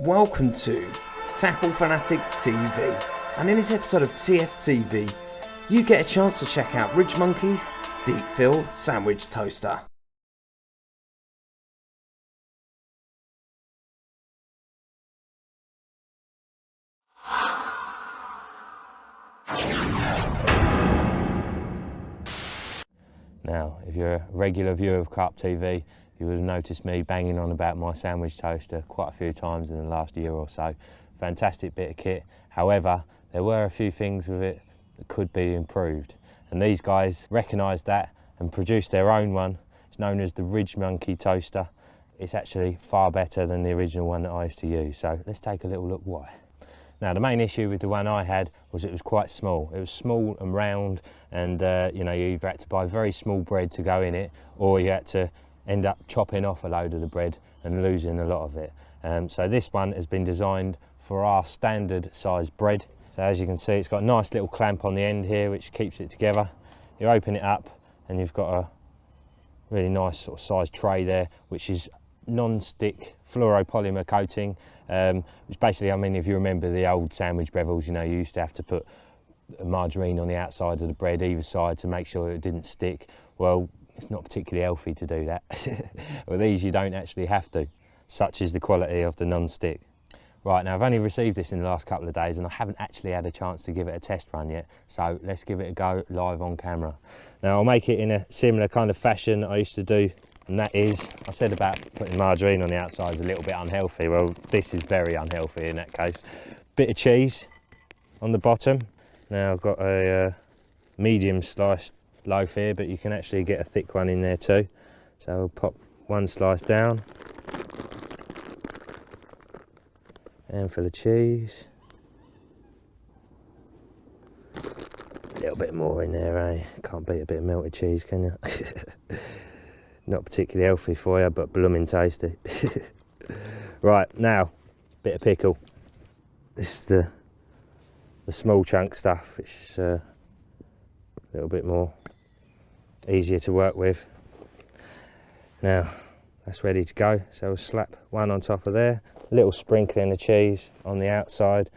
Welcome to Tackle Fanatics TV, and in this episode of TFTV you get a chance to check out Ridge Monkey's Deep Fill Sandwich Toaster. Now, if you're a regular viewer of Carp TV, you would have noticed me banging on about my sandwich toaster quite a few times in the last year or so. Fantastic bit of kit. However, there were a few things with it that could be improved. And these guys recognised that and produced their own one. It's known as the Ridge Monkey toaster. It's actually far better than the original one that I used to use. So let's take a little look why. Now, the main issue with the one I had was it was quite small. It was small and round, and you know, you either had to buy very small bread to go in it, or you had to end up chopping off a load of the bread and losing a lot of it. So this one has been designed for our standard size bread. So as you can see, it's got a nice little clamp on the end here which keeps it together. You open it up and you've got a really nice sort of size tray there, which is non-stick fluoropolymer coating, which basically, I mean, if you remember the old sandwich brevels, you know, you used to have to put margarine on the outside of the bread either side to make sure it didn't stick. Well, it's not particularly healthy to do that. With these you don't actually have to. Such is the quality of the non-stick. Right, now I've only received this in the last couple of days and I haven't actually had a chance to give it a test run yet, so let's give it a go live on camera. Now I'll make it in a similar kind of fashion that I used to do, and that is, I said about putting margarine on the outside is a little bit unhealthy. Well, this is very unhealthy in that case. Bit of cheese on the bottom. Now I've got a medium sliced loaf here, but you can actually get a thick one in there too. So I'll pop one slice down. And for the cheese, a little bit more in there, eh? Can't beat a bit of melted cheese, can you? Not particularly healthy for you, but blooming tasty. Right, now, bit of pickle. This is the small chunk stuff, which is a little bit more easier to work with. Now, that's ready to go, so we'll slap one on top of there. A little sprinkling of cheese on the outside,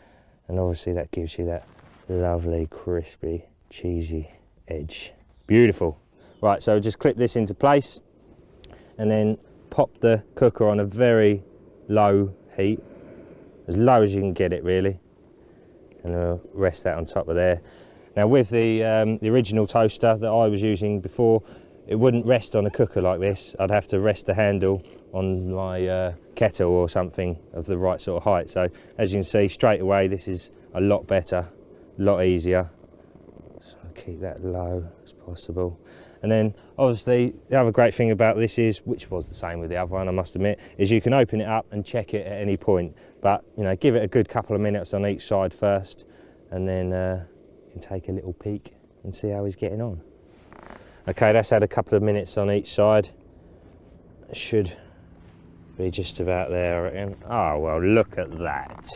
and obviously that gives you that lovely, crispy, cheesy edge. Beautiful. Right, so just clip this into place and then pop the cooker on a very low heat, as low as you can get it really, and we'll rest that on top of there. Now with the original toaster that I was using before, it wouldn't rest on a cooker like this. I'd have to rest the handle on my kettle or something of the right sort of height. So as you can see straight away, this is a lot better, a lot easier. So I'll keep that low as possible. And then obviously the other great thing about this is, which was the same with the other one I must admit, is you can open it up and check it at any point. But you know, give it a good couple of minutes on each side first, and then you can take a little peek and see how he's getting on. Okay, that's had a couple of minutes on each side. It should be just about there, I reckon. Oh, well, look at that.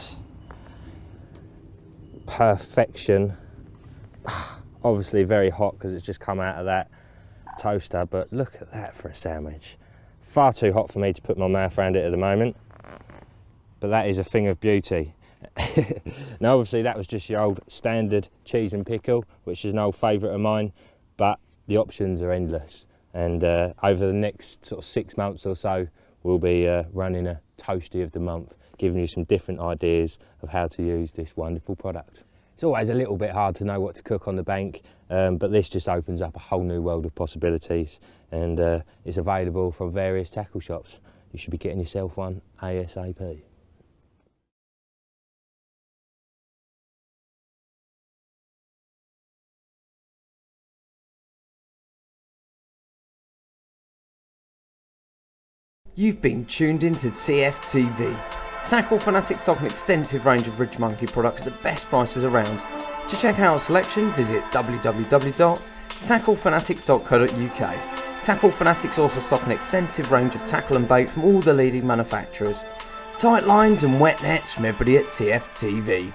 Perfection. Obviously very hot because it's just come out of that toaster, but look at that for a sandwich. Far too hot for me to put my mouth around it at the moment, but that is a thing of beauty. Now, obviously, that was just your old standard cheese and pickle, which is an old favourite of mine, but the options are endless. And over the next sort of 6 months or so, we'll be running a Toasty of the Month, giving you some different ideas of how to use this wonderful product. It's always a little bit hard to know what to cook on the bank, but this just opens up a whole new world of possibilities, and it's available from various tackle shops. You should be getting yourself one ASAP. You've been tuned into TFTV. Tackle Fanatics stock an extensive range of Ridge Monkey products at the best prices around. To check out our selection, visit www.tacklefanatics.co.uk. Tackle Fanatics also stock an extensive range of tackle and bait from all the leading manufacturers. Tight lines and wet nets from everybody at TFTV.